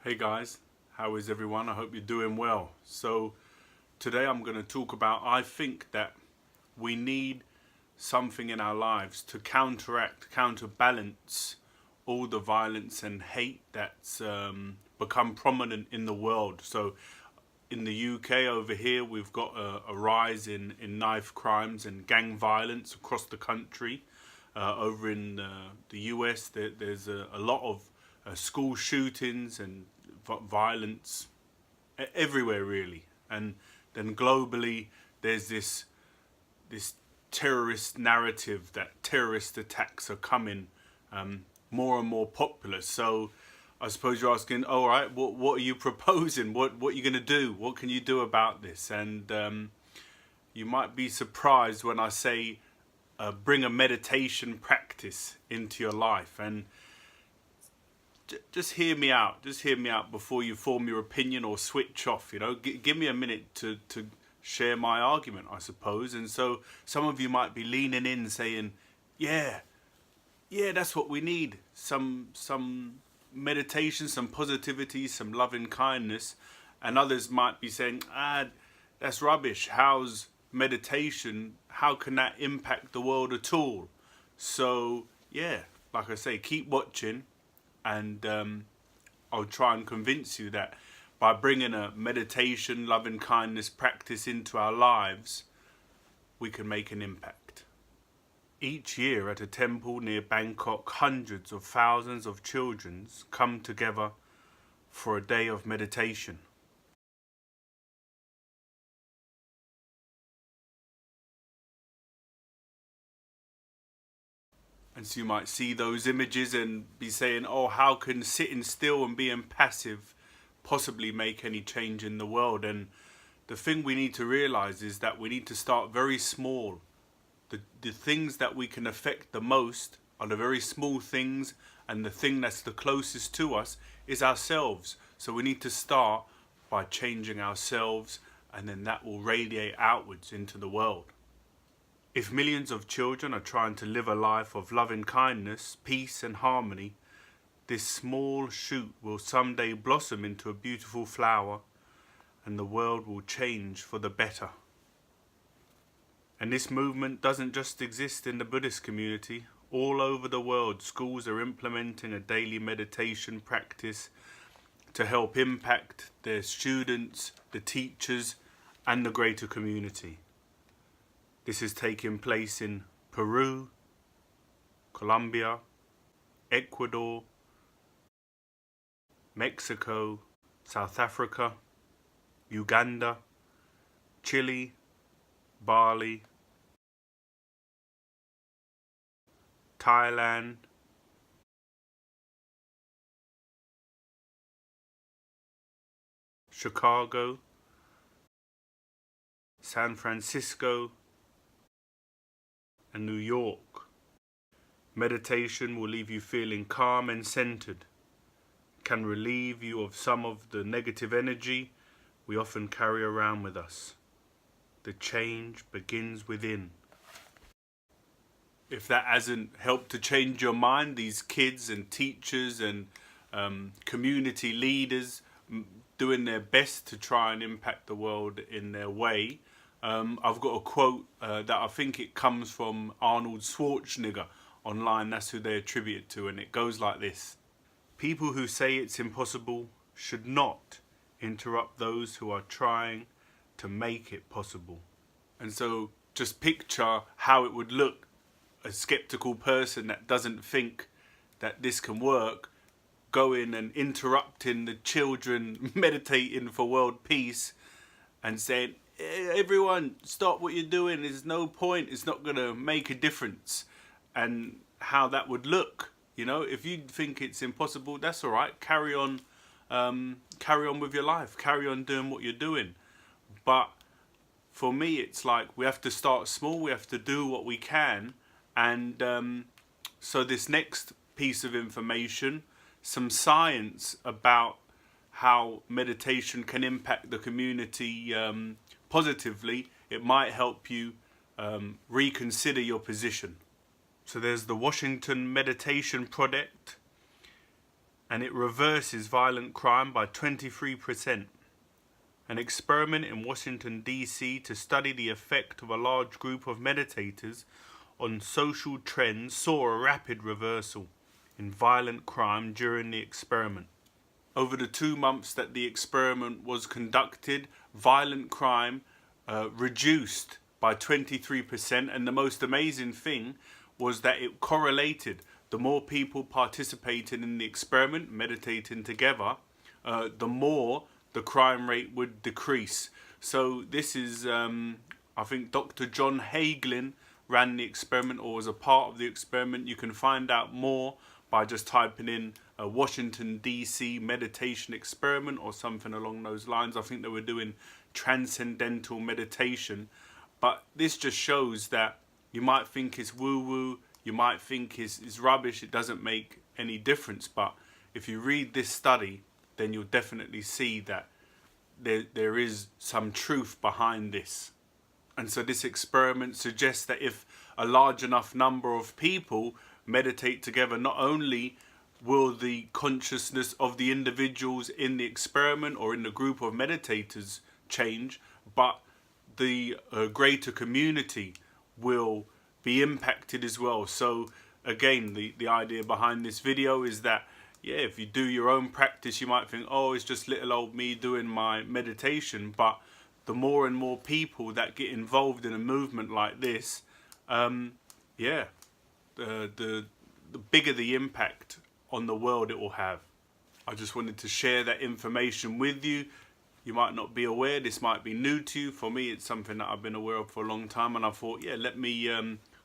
Hey guys, how is everyone? I hope you're doing well. So today I'm going to talk about, I think that we need something in our lives to counterbalance all the violence and hate that's become prominent in the world. So in the UK over here, we've got a rise in knife crimes and gang violence across the country. Over in the US, there's a lot of school shootings and violence everywhere, really. And then globally, there's this terrorist narrative that terrorist attacks are coming more and more popular. So I suppose you're asking, all right, what are you proposing? What are you going to do? What can you do about this? And you might be surprised when I say bring a meditation practice into your life. And just hear me out. Just hear me out before you form your opinion or switch off. Give me a minute to share my argument, I suppose. And so some of you might be leaning in saying, yeah, that's what we need. Some meditation, some positivity, some loving kindness. And others might be saying, that's rubbish. How's meditation? How can that impact the world at all? So yeah, like I say, keep watching, and I'll try and convince you that by bringing a meditation, loving kindness practice into our lives, we can make an impact. Each year at a temple near Bangkok, hundreds of thousands of children come together for a day of meditation. And so you might see those images and be saying, oh, how can sitting still and being passive possibly make any change in the world? And the thing we need to realize is that we need to start very small. The things that we can affect the most are the very small things, and the thing that's the closest to us is ourselves. So we need to start by changing ourselves, and then that will radiate outwards into the world. If millions of children are trying to live a life of loving kindness, peace and harmony, this small shoot will someday blossom into a beautiful flower, and the world will change for the better. And this movement doesn't just exist in the Buddhist community. All over the world, schools are implementing a daily meditation practice to help impact their students, the teachers, and the greater community. This is taking place in Peru, Colombia, Ecuador, Mexico, South Africa, Uganda, Chile, Bali, Thailand, Chicago, San Francisco, and New York. Meditation will leave you feeling calm and centered, can relieve you of some of the negative energy we often carry around with us. The change begins within. If that hasn't helped to change your mind, these kids and teachers and community leaders doing their best to try and impact the world in their way. I've got a quote that I think it comes from Arnold Schwarzenegger online. That's who they attribute it to, and it goes like this: people who say it's impossible should not interrupt those who are trying to make it possible. And so just picture how it would look, a skeptical person that doesn't think that this can work, going and interrupting the children meditating for world peace and saying, everyone, stop what you're doing, there's no point, it's not going to make a difference. And how that would look, if you think it's impossible, that's all right, carry on with your life, carry on doing what you're doing. But for me, it's like we have to start small, we have to do what we can. And so this next piece of information, some science about how meditation can impact the community positively, it might help you reconsider your position. So there's the Washington Meditation Project. and it reverses violent crime by 23%. An experiment in Washington, D.C. to study the effect of a large group of meditators on social trends saw a rapid reversal in violent crime during the experiment. Over the 2 months that the experiment was conducted, violent crime reduced by 23%, and the most amazing thing was that it correlated. The more people participated in the experiment, meditating together, the more the crime rate would decrease. So this is, I think Dr. John Hagelin ran the experiment or was a part of the experiment. You can find out more by just typing in a Washington DC meditation experiment or something along those lines. I think they were doing transcendental meditation. But this just shows that you might think it's woo-woo, you might think it's rubbish, it doesn't make any difference. But if you read this study, then you'll definitely see that there is some truth behind this. And so this experiment suggests that if a large enough number of people meditate together, not only will the consciousness of the individuals in the experiment or in the group of meditators change, but the greater community will be impacted as well. So again, the idea behind this video is that, yeah, if you do your own practice, you might think, oh, it's just little old me doing my meditation. But the more and more people that get involved in a movement like this, yeah, the bigger the impact on the world it will have. I just wanted to share that information with you. You might not be aware, this might be new to you. For me, it's something that I've been aware of for a long time, and I thought, yeah, let me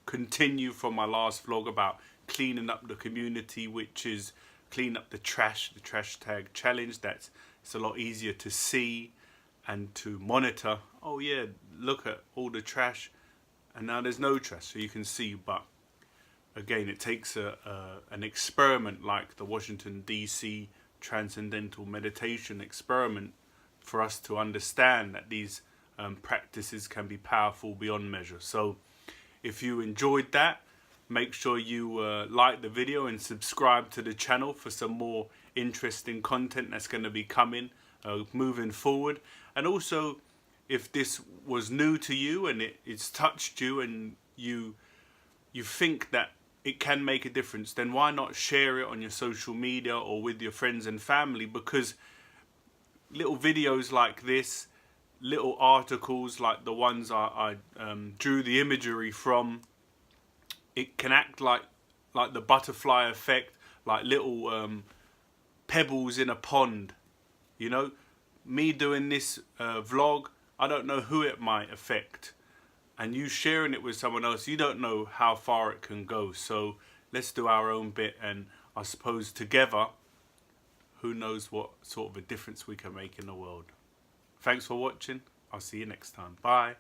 continue from my last vlog about cleaning up the community, which is clean up the trash tag challenge. It's a lot easier to see and to monitor. Oh yeah, look at all the trash, and now there's no trash, so you can see. But again, it takes an experiment like the Washington DC Transcendental Meditation experiment for us to understand that these practices can be powerful beyond measure. So if you enjoyed that, make sure you like the video and subscribe to the channel for some more interesting content that's going to be coming moving forward. And also, if this was new to you and it's touched you and you think that it can make a difference, then why not share it on your social media or with your friends and family? Because little videos like this, little articles like the ones I drew the imagery from, it can act like the butterfly effect, like little pebbles in a pond. You know, me doing this vlog, I don't know who it might affect, and you sharing it with someone else, you don't know how far it can go. So let's do our own bit, and I suppose together, who knows what sort of a difference we can make in the world. Thanks for watching. I'll see you next time. Bye.